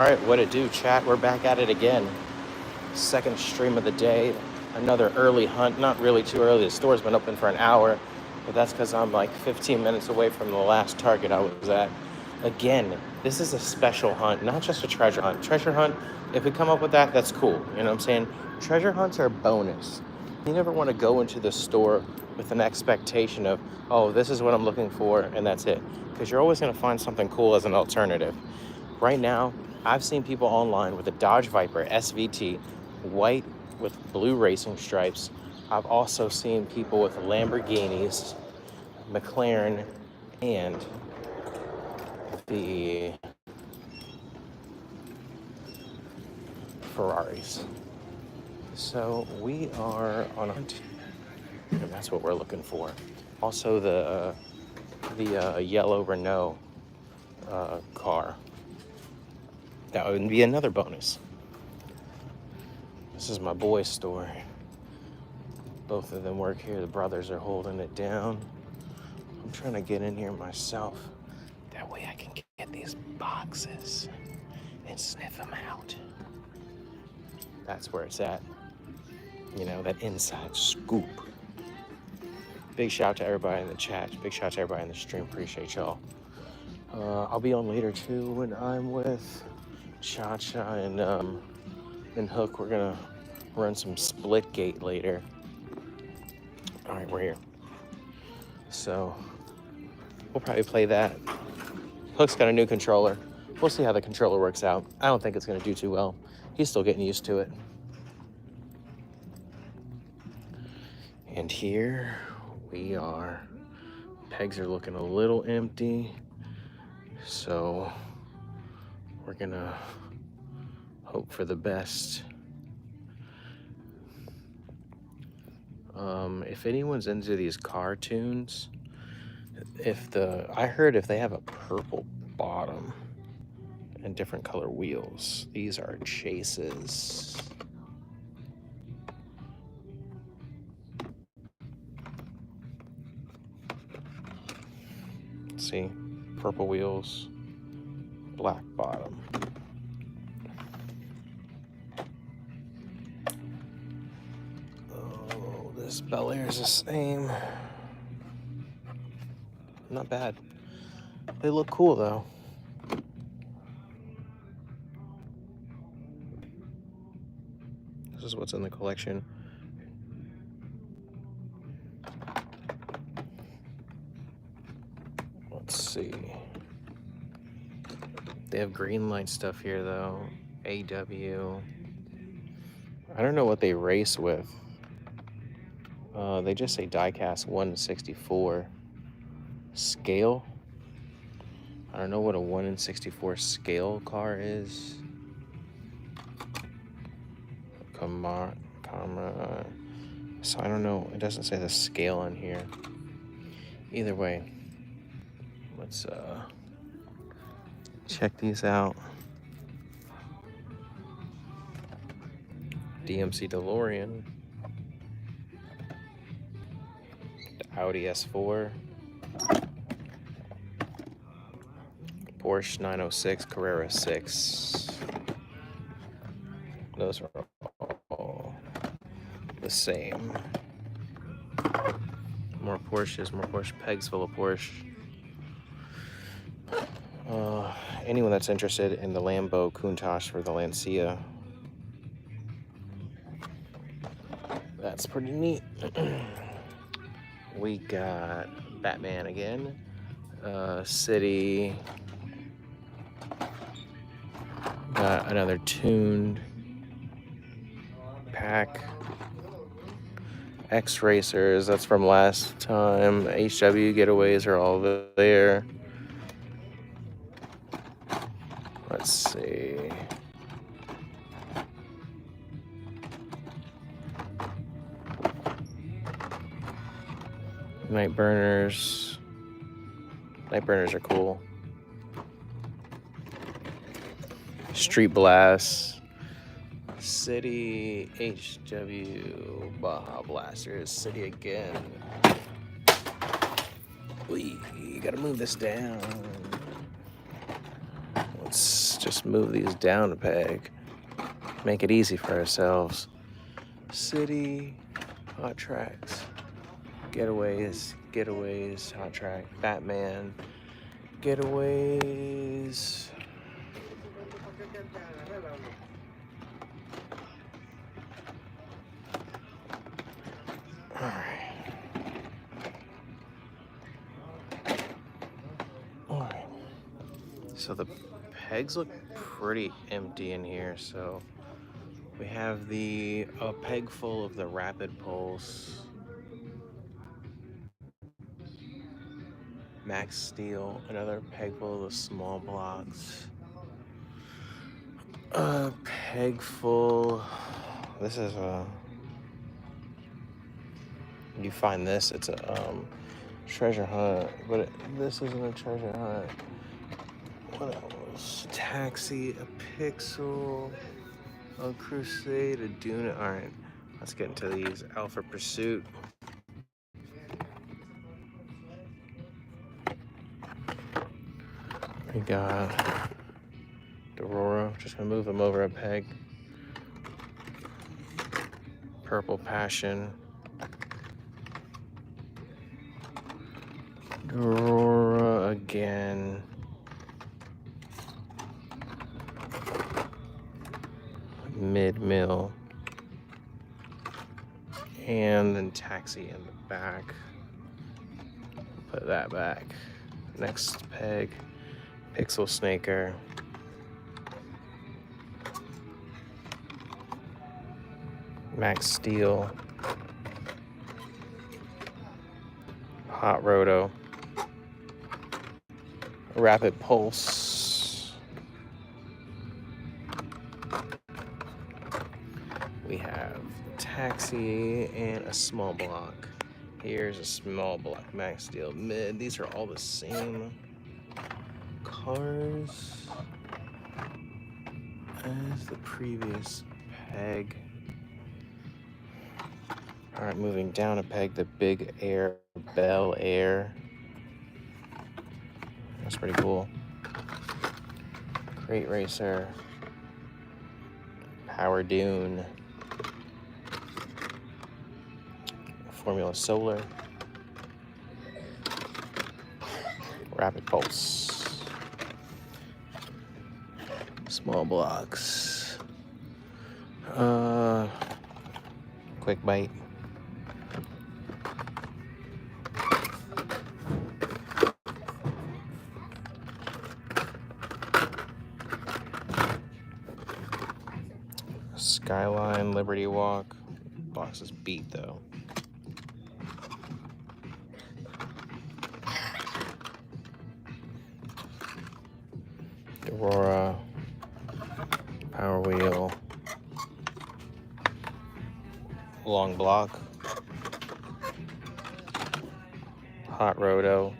All right, what it do, chat? We're back at it again. Second stream of the day. Another early hunt. Not really too early. The store's been open for an hour, but that's because I'm like 15 minutes away from the last target I was at. Again, this is a special hunt, not just a treasure hunt. Treasure hunt, if we come up with that, that's cool. You know what I'm saying? Treasure hunts are a bonus. You never want to go into the store with an expectation of, oh, this is what I'm looking for, and that's it. Because you're always going to find something cool as an alternative. Right now, I've seen people online with a Dodge Viper SVT, white with blue racing stripes. I've also seen people with Lamborghinis, McLaren, and the Ferraris. So we are on a hunt, and that's what we're looking for. Also the yellow Renault car. That would be another bonus. This is my boy's store. Both of them work here. The brothers are holding it down. I'm trying to get in here myself. That way I can get these boxes and sniff them out. That's where it's at. You know, that inside scoop. Big shout out to everybody in the chat. Big shout out to everybody in the stream. Appreciate y'all. I'll be on later too when I'm with Cha-Cha and Hook. We're gonna run some split gate later. All right, we're here. So we'll probably play that. Hook's got a new controller. We'll see how the controller works out. I don't think it's gonna do too well. He's still getting used to it. And here we are. Pegs are looking a little empty. So we're gonna hope for the best. If anyone's into these cartoons, I heard if they have a purple bottom and different color wheels, these are chases. See, purple wheels, black bottom. Oh, this Bel Air is the same. Not bad. They look cool though. This is what's in the collection. Let's see. They have green light stuff here though. AW. I don't know what they race with. They just say diecast 1/64 scale. I don't know what a 1/64 scale car is. Camera. So I don't know. It doesn't say the scale on here. Either way, let's check these out. DMC DeLorean. The Audi S4. Porsche 906 Carrera 6. Those are all the same. More Porsches, more Porsche pegs full of Porsche. Anyone that's interested in the Lambo Countach for the Lancia, that's pretty neat. We got Batman again. City. Got another tuned pack. X Racers, that's from last time. HW Getaways are all there. Let's see. Night burners. Night burners are cool. Street Blast. City HW Baja Blasters. City again. We gotta move this down. Let's just move these down a peg. Make it easy for ourselves. City, hot tracks, getaways, hot track, Batman, getaways. All right. All right. So the pegs look pretty empty in here. So we have a peg full of the rapid pulse, max steel, another peg full of the small blocks, a peg full. This is you find this, it's a treasure hunt, but this isn't a treasure hunt. What else? Taxi, a pixel, a crusade, a duna. All right, let's get into these. Alpha Pursuit. We got Aurora. Just gonna move them over a peg. Purple Passion. Aurora again. Mid-mill. And then Taxi in the back. Put that back. Next peg. Pixel Snaker. Max Steel. Hot Roto. Rapid Pulse. We have Taxi and a small block. Here's a small block, Max Steel mid. These are all the same cars as the previous peg. All right, moving down a peg, the Big Air Bel Air. That's pretty cool. Crate Racer. Power Dune. Formula Solar. Rapid Pulse. Small blocks. Quick Bite. Skyline, Liberty Walk. Box is beat though. Aurora, Power Wheel, Long Block, Hot Roto,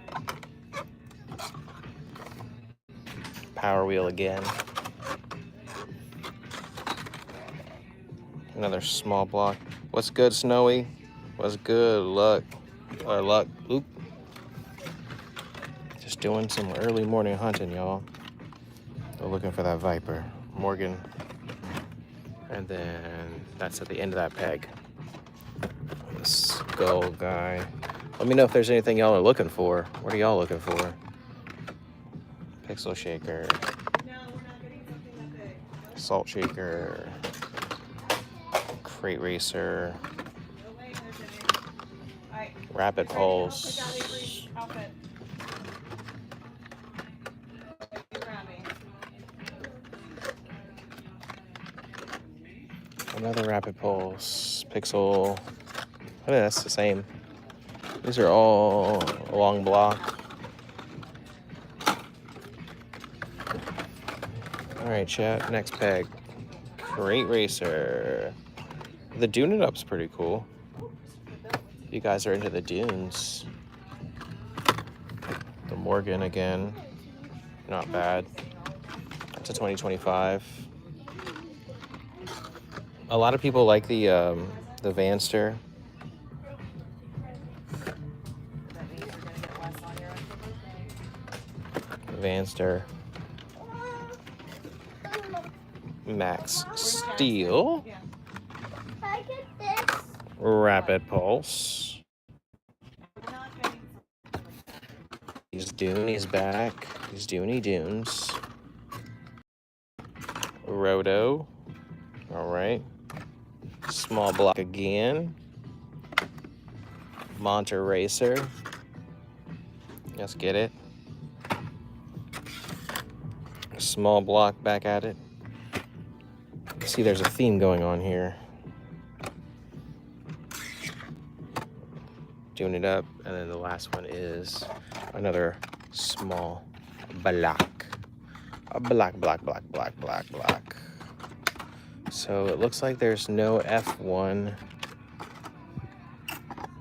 Power Wheel again, another small block. What's good, Snowy? What's good, Luck? Luck, oop. Just doing some early morning hunting, y'all. We're looking for that Viper. Morgan. And then that's at the end of that peg. The Skull guy. Let me know if there's anything y'all are looking for. What are y'all looking for? Pixel Shaker. No, we're not getting something that big. Salt Shaker. Crate Racer. Rapid Pulse. Another Rapid Pulse. Pixel. I mean, that's the same. These are all long block. All right, chat. Next peg. Crate Racer. The Dune It Up's pretty cool. You guys are into the dunes. The Morgan again. Not bad. That's a 2025. A lot of people like the Vanster. Vanster. Max Steel. I get this. Rapid Pulse. He's Dooney's back. He's Dooney Dunes. Roto. All right. Small block again. Monter Racer. Let's get it. Small block back at it. See, there's a theme going on here. Doing it up, and then the last one is another small block. A block. So it looks like there's no F1.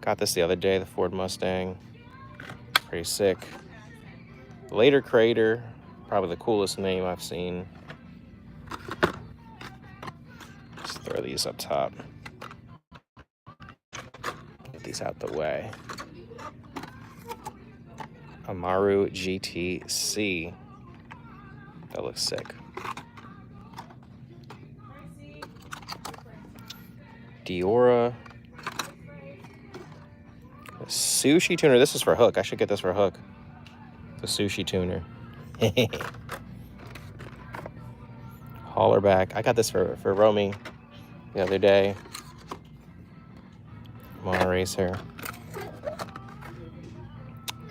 Got this the other day, the Ford Mustang. Pretty sick. Later Crater, probably the coolest name I've seen. Let's throw these up top. Get these out the way. Amaru GTC. That looks sick. Diora. Sushi tuner. This is for Hook. I should get this for Hook. The sushi tuner. Hauler back. I got this for Romy the other day. Mono Racer.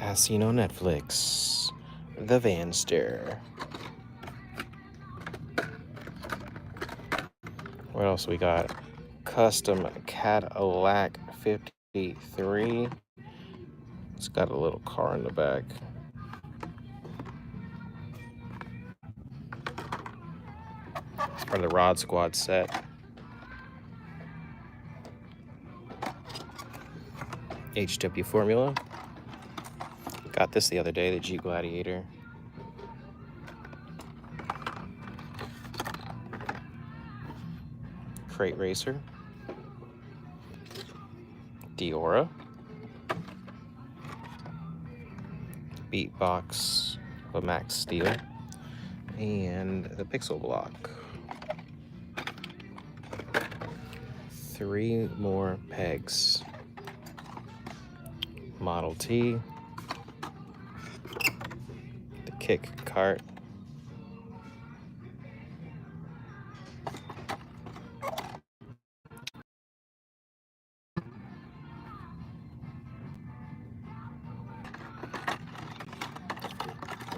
As seen on Netflix. The Vanster. What else we got? Custom Cadillac 53. It's got a little car in the back. It's part of the Rod Squad set. HW Formula. Got this the other day, the Jeep Gladiator. Crate Racer. Diora. Beatbox of Max Steel. And the Pixel Block. 3 more pegs. Model T. The Kick Cart.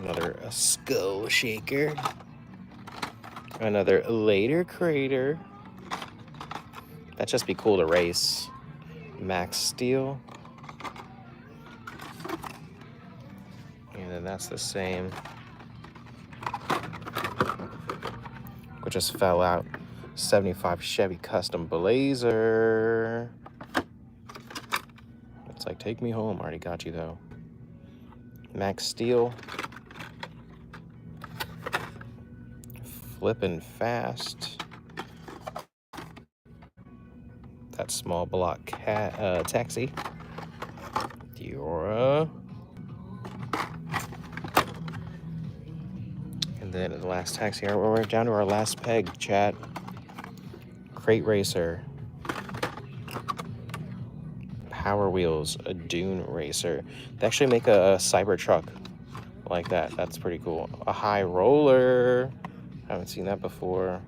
Another Skull Shaker. Another Later Crater. That'd just be cool to race. Max Steel. And then that's the same. Which just fell out. 75 Chevy Custom Blazer. It's like, take me home. Already got you though. Max Steel. Flippin' Fast. That small block taxi. Diora. And then the last taxi. We're down to our last peg, chat. Crate Racer. Power Wheels, a Dune Racer. They actually make a cyber truck like that. That's pretty cool. A High Roller. Haven't seen that before.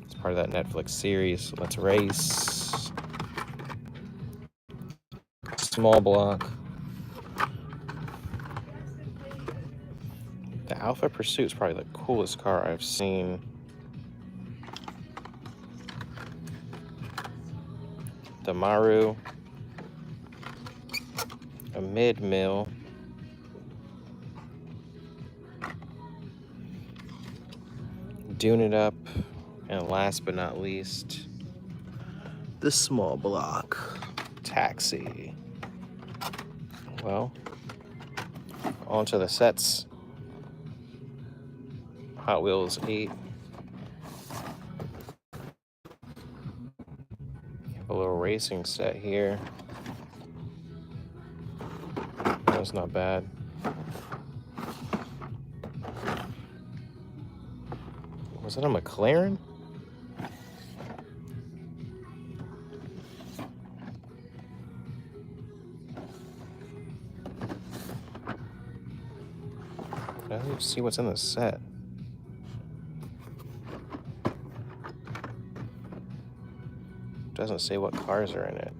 It's part of that Netflix series. Let's race. Small block. The Alpha Pursuit is probably the coolest car I've seen. The Maru. A mid-mill. Dune it up. And last but not least, the small block taxi. Well, onto the sets. Hot Wheels 8. Have a little racing set here. That's not bad. Was that a McLaren? Let's see what's in the set. Doesn't say what cars are in it.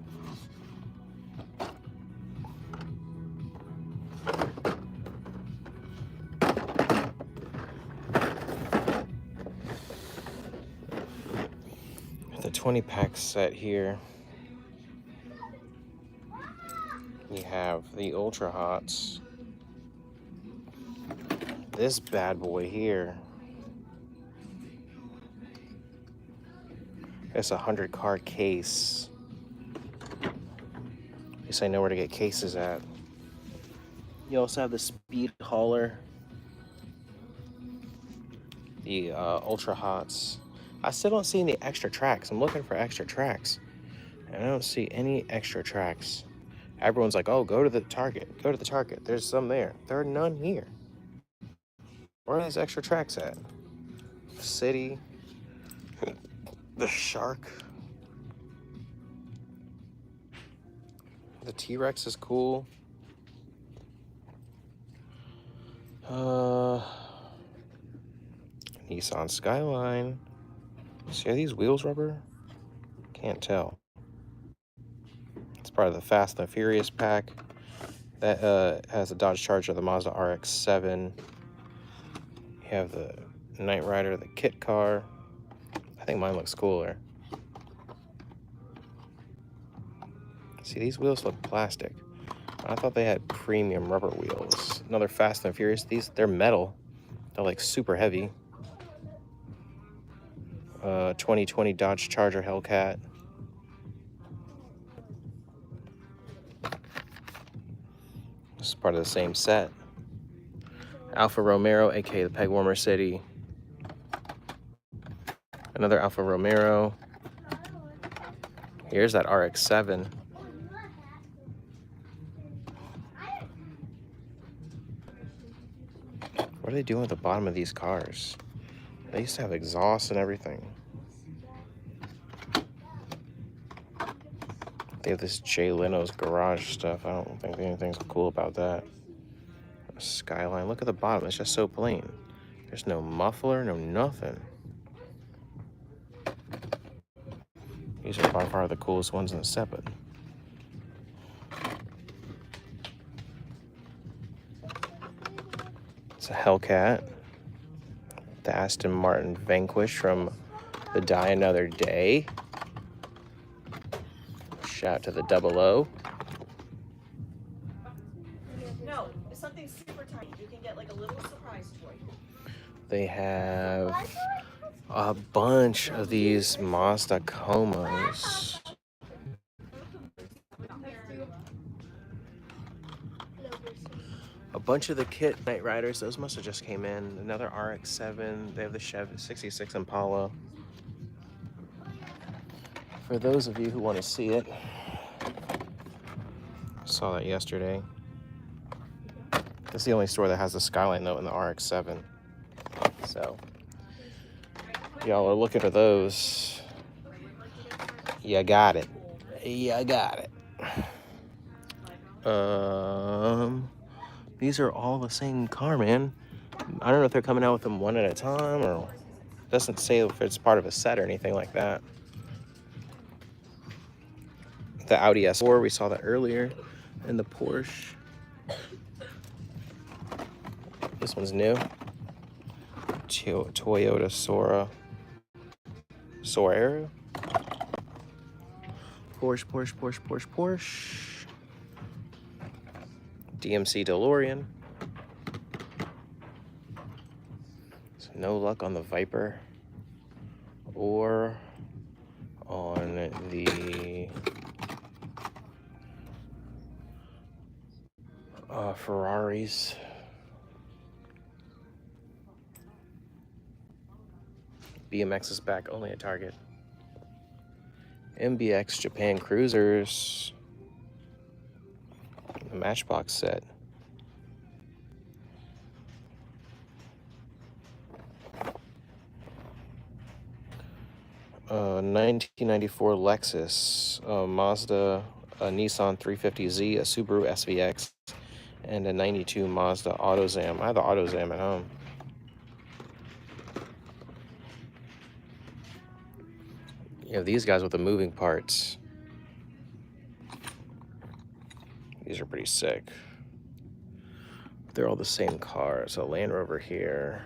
The 20-pack set here. You have the Ultra Hots. This bad boy here. It's a 100-car case. At least I know where to get cases at. You also have the Speed Hauler, the Ultra Hots. I still don't see any extra tracks. I'm looking for extra tracks, and I don't see any extra tracks. Everyone's like, oh, go to the Target. Go to the Target. There's some there. There are none here. Where are these extra tracks at? The City. The Shark. The T-Rex is cool. Nissan Skyline. See, are these wheels rubber? Can't tell. It's part of the Fast and the Furious pack. That has a Dodge Charger, the Mazda RX-7. You have the Knight Rider, the kit car. I think mine looks cooler. See, these wheels look plastic. I thought they had premium rubber wheels. Another Fast and Furious. They're metal. They're like super heavy. 2020 Dodge Charger Hellcat. This is part of the same set. Alfa Romero, aka the Peg Warmer City. Another Alfa Romero. Here's that RX-7. What are they doing at the bottom of these cars? They used to have exhaust and everything. They have this Jay Leno's garage stuff. I don't think anything's cool about that. Skyline. Look at the bottom. It's just so plain. There's no muffler, no nothing. These are by far the coolest ones in the set, but it's a Hellcat. The Aston Martin Vanquish from the Die Another Day. Shout out to the 00. No, it's something super tiny. You can get like a little surprise toy. They have a bunch of these Mazda Comas. A bunch of the kit Knight Riders, those must have just came in. Another RX-7. They have the Chevy 66 Impala. For those of you who want to see it, saw that yesterday. It's the only store that has the Skyline though in the RX-7. So, y'all are looking for those. You got it. You got it. These are all the same car, man. I don't know if they're coming out with them one at a time or it doesn't say if it's part of a set or anything like that. The Audi S4, we saw that earlier, and the Porsche. This one's new. Toyota Soaera. Porsche. DMC DeLorean. So no luck on the Viper or on the Ferraris. BMX is back only at Target. MBX Japan Cruisers. The Matchbox set. Uh, 1994 Lexus, Mazda, a Nissan 350Z, a Subaru SVX, and a 92 Mazda AutoZam. I have the AutoZam at home. You have these guys with the moving parts. These are pretty sick. They're all the same car. So Land Rover here.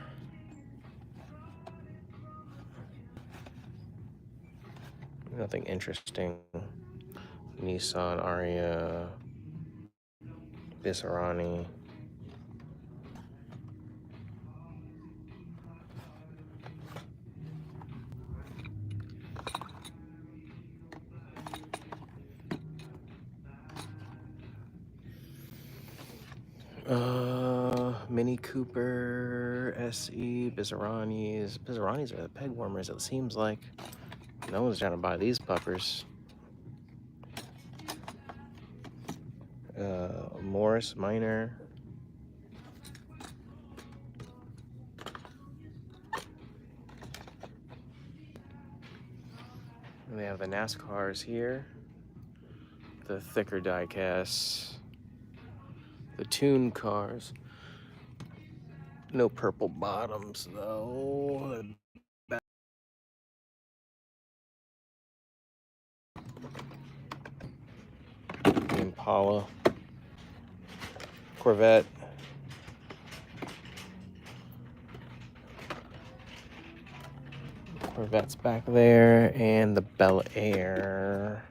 Nothing interesting. Nissan Ariya. Viserani. Mini Cooper, SE, Bizaranis. Bizaranis are the peg warmers, it seems like. No one's trying to buy these puppers. Morris Minor. And they have the NASCARs here. The thicker die casts. The tune cars. No purple bottoms though. The Impala. Corvette. Corvette's back there, and the Bel Air.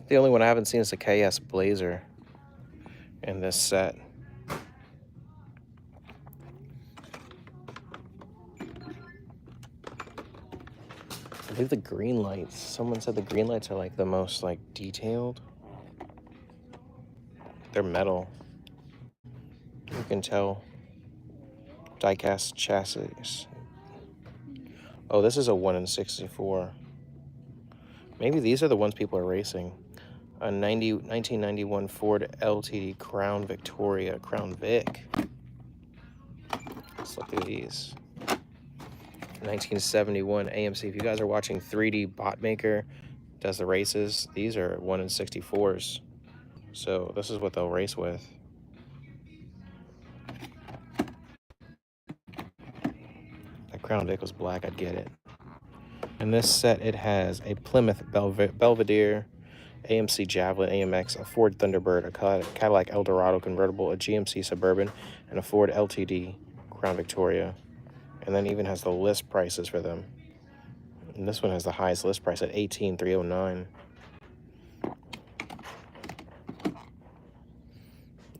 The only one I haven't seen is the KS Blazer in this set. I believe the green lights. Someone said the green lights are like the most like detailed. They're metal. You can tell. Die-cast chassis. Oh, this is a 1 in 64. Maybe these are the ones people are racing. A 1991 Ford LTD Crown Victoria, Crown Vic. Let's look through these. 1971 AMC. If you guys are watching 3D Bot Maker does the races, these are 1 in 64s. So this is what they'll race with. That Crown Vic was black, I'd get it. In this set, it has a Plymouth Belvedere, AMC Javelin AMX, a Ford Thunderbird, a Cadillac Eldorado convertible, a GMC Suburban, and a Ford LTD Crown Victoria. And then even has the list prices for them. And this one has the highest list price at $18,309.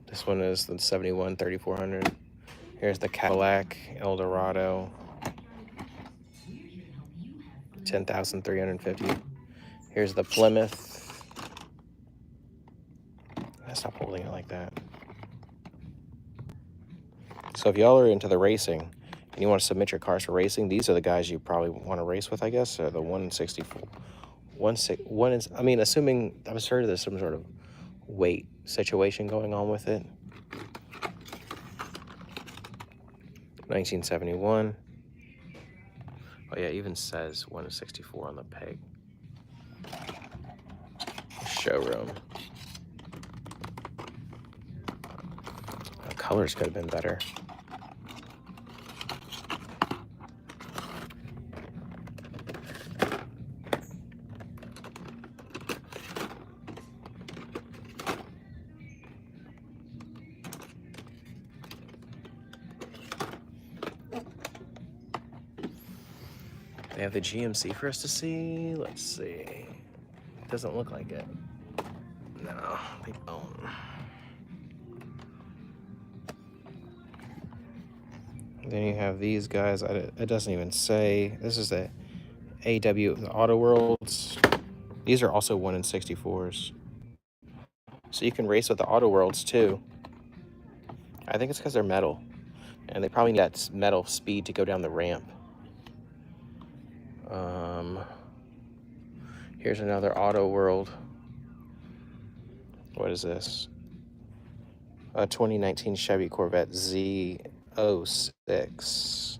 This one is the 71 $3,400. Here's the Cadillac Eldorado, $10,350. Here's the Plymouth. Stop holding it like that. So if y'all are into the racing and you want to submit your cars for racing, these are the guys you probably want to race with, I guess. The 1 in 64. I mean, assuming, I'm sure there's some sort of weight situation going on with it. 1971. Oh yeah, it even says 1 in 64 on the peg. Showroom. The colors could have been better. They have the GMC for us to see. Let's see. Doesn't look like it. No, they don't. Then you have these guys. It doesn't even say. This is the AW, the Auto Worlds. These are also 1 in 64s. So you can race with the Auto Worlds too. I think it's because they're metal. And they probably need that metal speed to go down the ramp. Here's another Auto World. What is this? A 2019 Chevy Corvette Z06.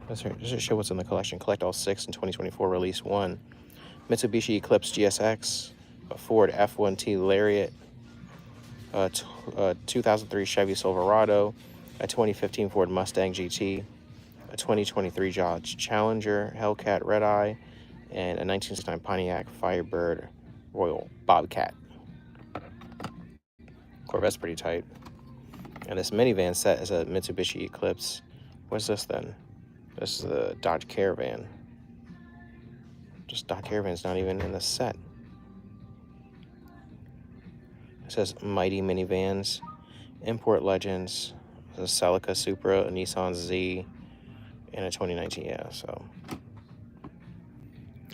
Does it show what's in the collection? Collect all 6 in 2024, release 1. Mitsubishi Eclipse GSX. a Ford F1T Lariat, a 2003 Chevy Silverado, a 2015 Ford Mustang GT, a 2023 Dodge Challenger Hellcat Red Eye, and a 1969 Pontiac Firebird Royal Bobcat. Corvette's pretty tight. And this minivan set is a Mitsubishi Eclipse. What's this then? This is the Dodge Caravan. Just Dodge Caravan's not even in the set. It says Mighty Minivans, Import Legends, a Celica Supra, a Nissan Z, and a 2019, yeah, so.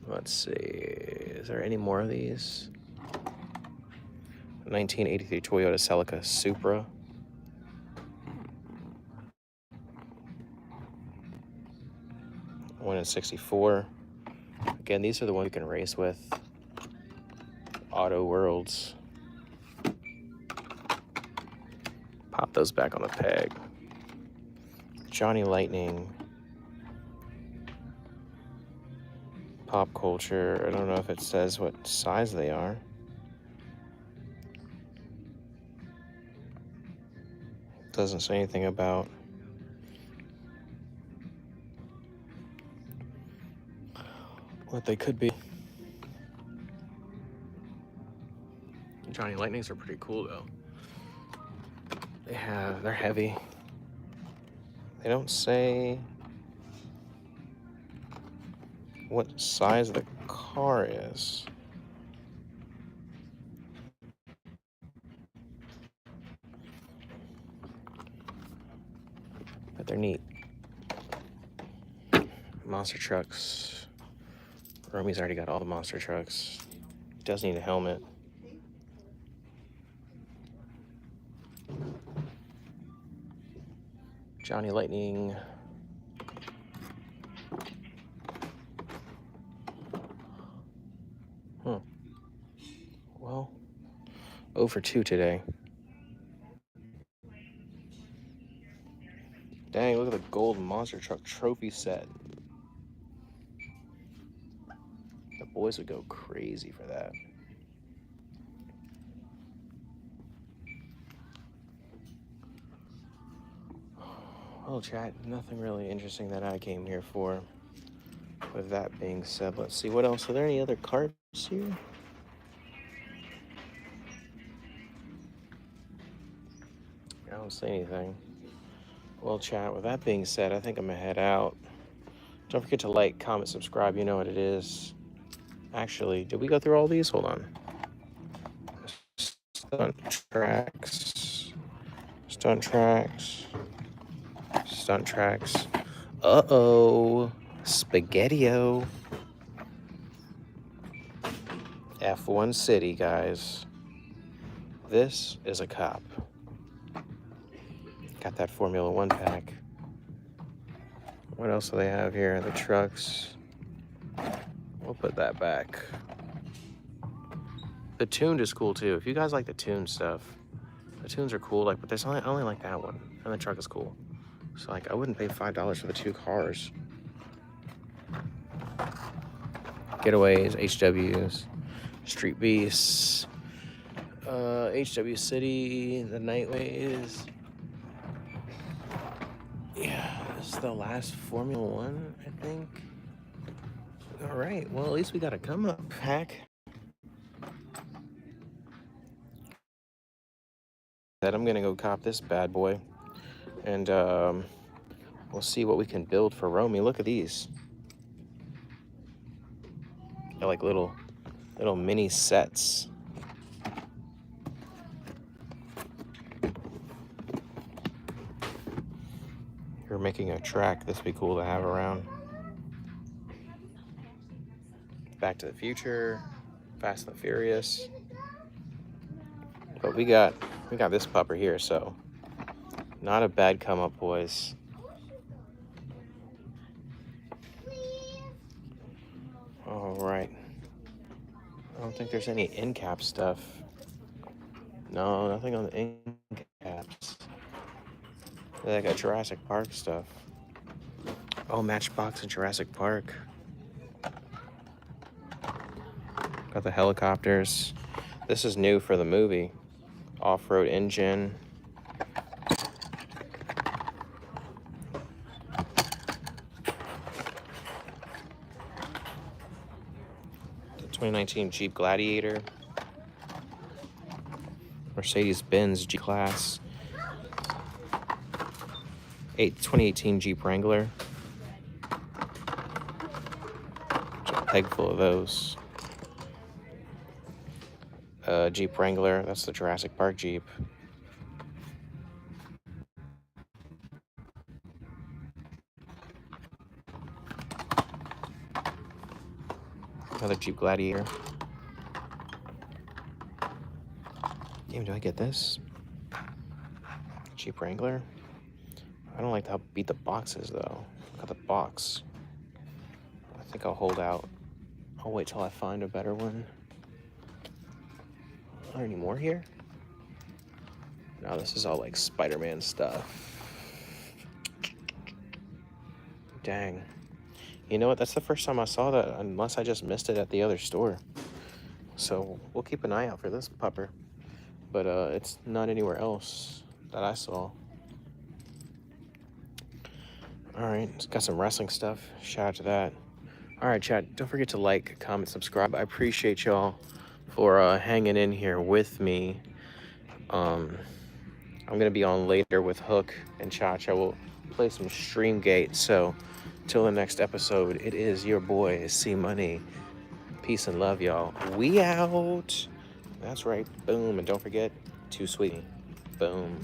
Let's see, is there any more of these? 1983 Toyota Celica Supra. One in 64. Again, these are the ones you can race with. Auto Worlds. Pop those back on the peg. Johnny Lightning. Pop Culture. I don't know if it says what size they are. Doesn't say anything about what they could be. Johnny Lightnings are pretty cool though. They're heavy. They don't say what size the car is. But they're neat. Monster trucks. Romy's already got all the monster trucks. Does need a helmet. Johnny Lightning. Well, 0 for 2 today. Dang, look at the gold monster truck trophy set. The boys would go crazy for that. Well, chat, nothing really interesting that I came here for. With that being said, let's see what else. Are there any other cards here? I don't see anything. Well, chat, with that being said, I think I'm gonna head out. Don't forget to like, comment, subscribe. You know what it is. Actually, did we go through all these? Hold on. Stunt tracks. Stunt tracks. Stunt tracks. Uh-oh. Spaghetti-o. F1 City, guys. This is a cop. Got that Formula One pack. What else do they have here? The trucks. We'll put that back. The tuned is cool too. If you guys like the tuned stuff, the tunes are cool. Like, but there's only, I only like that one, and the truck is cool. So like, I wouldn't pay $5 for the 2 cars. Getaways, HWs, Street Beasts, HW City, the Nightways. Yeah, this is the last Formula One, I think. All right, well, at least we got a come-up pack. I'm gonna go cop this bad boy, and we'll see what we can build for Romy. Look at these. They're like little mini sets. You're making a track. This would be cool to have around. Back to the Future, Fast and the Furious. But we got this pupper here, so not a bad come up, boys. All right. I don't think there's any end cap stuff. No, nothing on the end caps. They got Jurassic Park stuff. Oh, Matchbox and Jurassic Park. Got the helicopters. This is new for the movie. Off-road engine. The 2019 Jeep Gladiator. Mercedes-Benz G-Class. 2018 Jeep Wrangler. There's a peg full of those. Jeep Wrangler, that's the Jurassic Park Jeep. Another Jeep Gladiator. Damn, do I get this? Jeep Wrangler? I don't like how beat the box is though. Look at the box. I think I'll hold out. I'll wait till I find a better one. Are there any more here? No, this is all like Spider-Man stuff. Dang. You know what? That's the first time I saw that, unless I just missed it at the other store. So we'll keep an eye out for this pupper. But it's not anywhere else that I saw. All right, it's got some wrestling stuff. Shout out to that. All right, chat, don't forget to like, comment, subscribe. I appreciate y'all for hanging in here with me. I'm gonna be on later with Hook and Cha-Cha. We'll play some Streamgate. So till the next episode, it is your boy C Money. Peace and love, y'all. We out. That's right. Boom. And don't forget, Too Sweet. Boom.